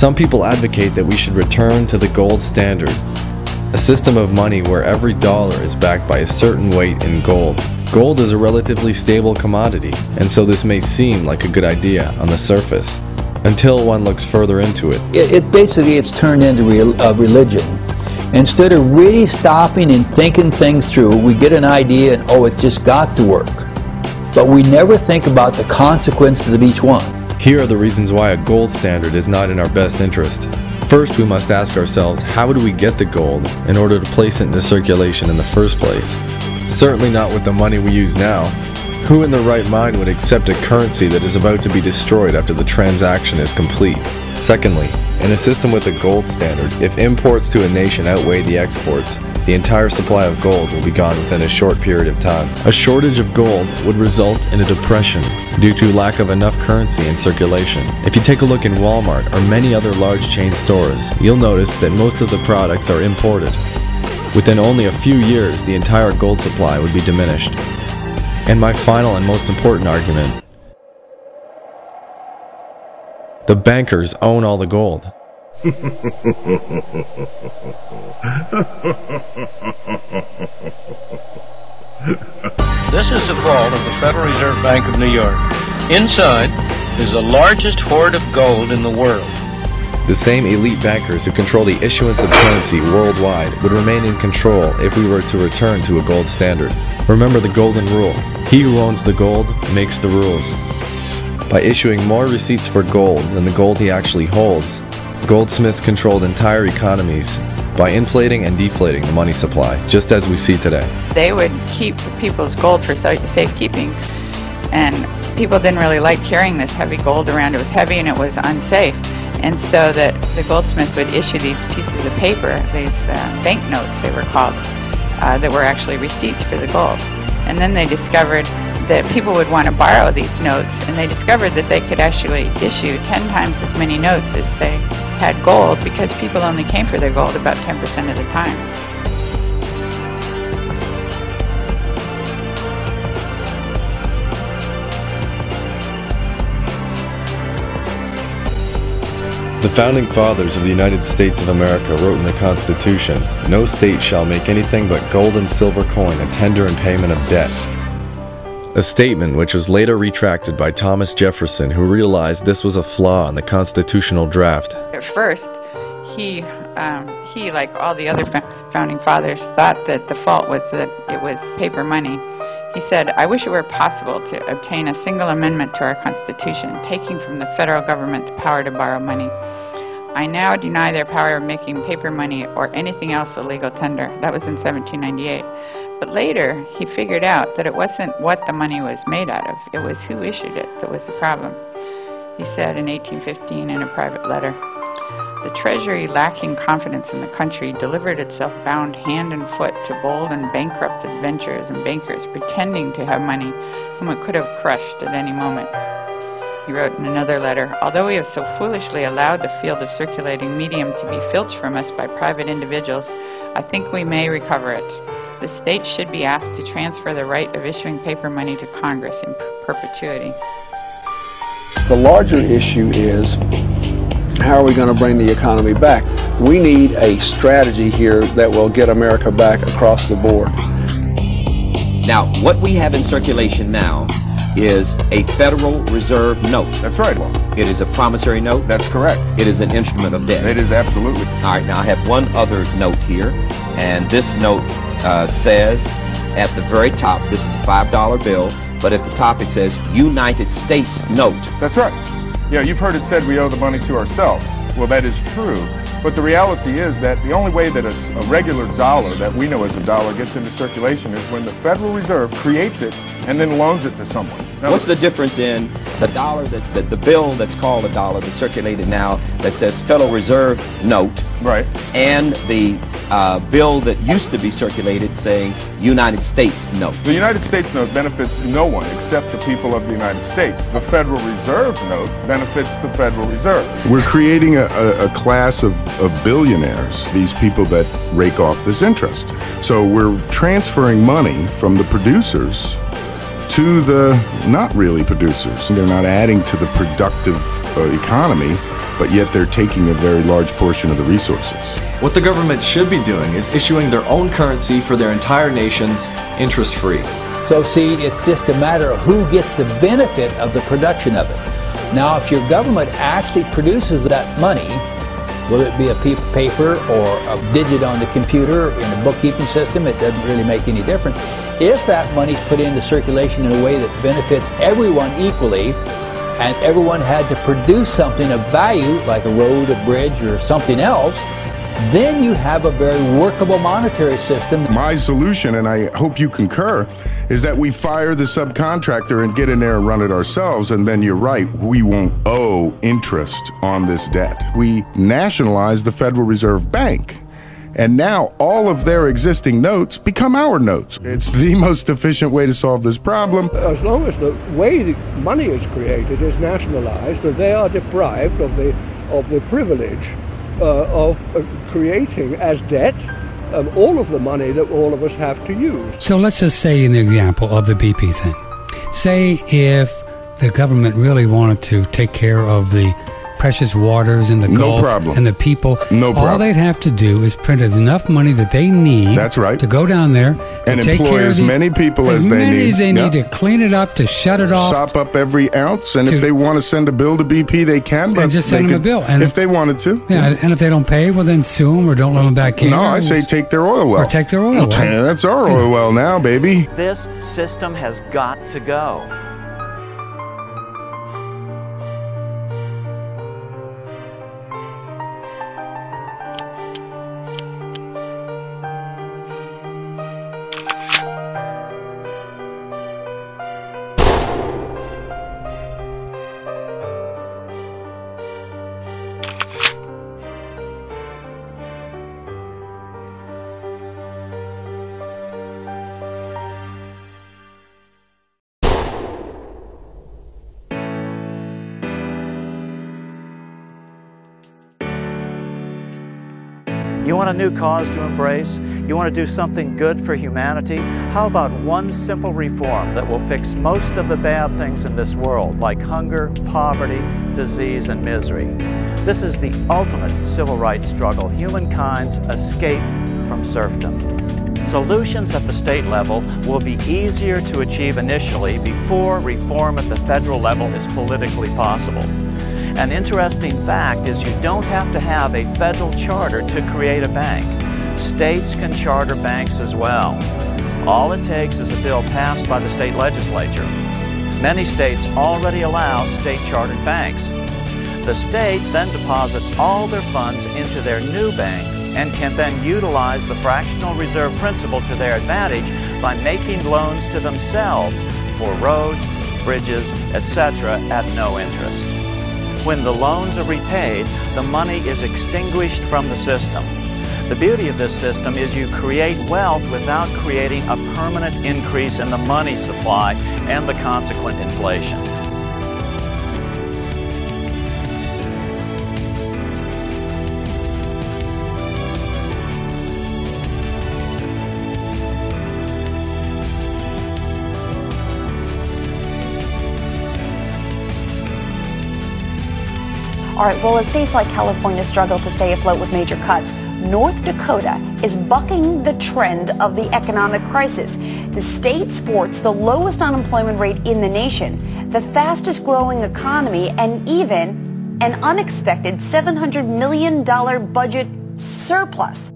Some people advocate that we should return to the gold standard, a system of money where every dollar is backed by a certain weight in gold. Gold is a relatively stable commodity, and so this may seem like a good idea on the surface, until one looks further into it. It's turned into a religion. Instead of really stopping and thinking things through, we get an idea and, oh, it just got to work. But we never think about the consequences of each one. Here are the reasons why a gold standard is not in our best interest. First, we must ask ourselves, how do we get the gold in order to place it into circulation in the first place? Certainly not with the money we use now. Who in their right mind would accept a currency that is about to be destroyed after the transaction is complete? Secondly, in a system with a gold standard, if imports to a nation outweigh the exports, the entire supply of gold will be gone within a short period of time. A shortage of gold would result in a depression due to lack of enough currency in circulation. If you take a look in Walmart or many other large chain stores, you'll notice that most of the products are imported. Within only a few years, the entire gold supply would be diminished. And my final and most important argument: the bankers own all the gold. This is the vault of the Federal Reserve Bank of New York. Inside is the largest hoard of gold in the world. The same elite bankers who control the issuance of currency worldwide would remain in control if we were to return to a gold standard. Remember the golden rule: he who owns the gold makes the rules. By issuing more receipts for gold than the gold he actually holds, goldsmiths controlled entire economies by inflating and deflating the money supply, just as we see today. They would keep people's gold for safekeeping, and people didn't really like carrying this heavy gold around. It was heavy and it was unsafe, and so that the goldsmiths would issue these pieces of paper, these banknotes they were called, that were actually receipts for the gold. And then they discovered that people would want to borrow these notes, and they discovered that they could actually issue 10 times as many notes as they had gold, because people only came for their gold about 10% of the time. The founding fathers of the United States of America wrote in the Constitution, "No state shall make anything but gold and silver coin a tender in payment of debt." A statement which was later retracted by Thomas Jefferson, who realized this was a flaw in the constitutional draft. At first, he like all the other founding fathers, thought that the fault was that it was paper money. He said, "I wish it were possible to obtain a single amendment to our Constitution, taking from the federal government the power to borrow money. I now deny their power of making paper money or anything else a legal tender." That was in 1798. But later, he figured out that it wasn't what the money was made out of, it was who issued it that was the problem. He said in 1815 in a private letter, "The Treasury, lacking confidence in the country, delivered itself bound hand and foot to bold and bankrupt adventurers and bankers, pretending to have money whom it could have crushed at any moment." He wrote in another letter, "Although we have so foolishly allowed the field of circulating medium to be filched from us by private individuals, I think we may recover it. The states should be asked to transfer the right of issuing paper money to Congress in perpetuity." The larger issue is, how are we going to bring the economy back? We need a strategy here that will get America back across the board. Now, what we have in circulation now is a Federal Reserve note. That's right. It is a promissory note. That's correct. It is an instrument of debt. It is absolutely. All right, now I have one other note here, and this note says at the very top, this is a $5 bill, but at the top it says United States note. That's right. Yeah, you've heard it said we owe the money to ourselves. Well, that is true, but the reality is that the only way that a regular dollar that we know as a dollar gets into circulation is when the Federal Reserve creates it and then loans it to someone. Now, what's the difference in the dollar, the bill that's called a dollar that's circulated now that says Federal Reserve note, right, and the bill that used to be circulated saying United States note? The United States note benefits no one except the people of the United States. The Federal Reserve note benefits the Federal Reserve. We're creating a class of billionaires, these people that rake off this interest. So we're transferring money from the producers to the not really producers. They're not adding to the productive economy. but yet they're taking a very large portion of the resources. What the government should be doing is issuing their own currency for their entire nations, interest-free. So see, it's just a matter of who gets the benefit of the production of it. Now, if your government actually produces that money, whether it be a piece of paper or a digit on the computer in a bookkeeping system, it doesn't really make any difference. If that money is put into circulation in a way that benefits everyone equally, and everyone had to produce something of value, like a road, a bridge, or something else, then you have a very workable monetary system. My solution, and I hope you concur, is that we fire the subcontractor and get in there and run it ourselves, and then you're right, we won't owe interest on this debt. We nationalize the Federal Reserve Bank, and now all of their existing notes become our notes. It's the most efficient way to solve this problem. As long as the way the money is created is nationalized, and they are deprived of the privilege of creating as debt all of the money that all of us have to use. So let's just say in the example of the BP thing, say if the government really wanted to take care of the precious waters in the Gulf and the people, all they'd have to do is print enough money that they need to go down there and take employ care as many people as they need to clean it up, to shut it off, sop up every ounce, and if they want to send a bill to BP, they can. But and just send them a bill, and if they wanted to. Yeah, and if they don't pay, well then sue them or don't let them back in. No, I say take their oil well. Or take their oil well. That's our oil well now, baby. This system has got to go. You want a new cause to embrace? You want to do something good for humanity? How about one simple reform that will fix most of the bad things in this world, like hunger, poverty, disease, and misery? This is the ultimate civil rights struggle, humankind's escape from serfdom. Solutions at the state level will be easier to achieve initially before reform at the federal level is politically possible. An interesting fact is you don't have to have a federal charter to create a bank. States can charter banks as well. All it takes is a bill passed by the state legislature. Many states already allow state-chartered banks. The state then deposits all their funds into their new bank and can then utilize the fractional reserve principle to their advantage by making loans to themselves for roads, bridges, etc. at no interest. When the loans are repaid, the money is extinguished from the system. The beauty of this system is you create wealth without creating a permanent increase in the money supply and the consequent inflation. All right, well, as states like California struggle to stay afloat with major cuts, North Dakota is bucking the trend of the economic crisis. The state sports the lowest unemployment rate in the nation, the fastest growing economy, and even an unexpected $700 million budget surplus.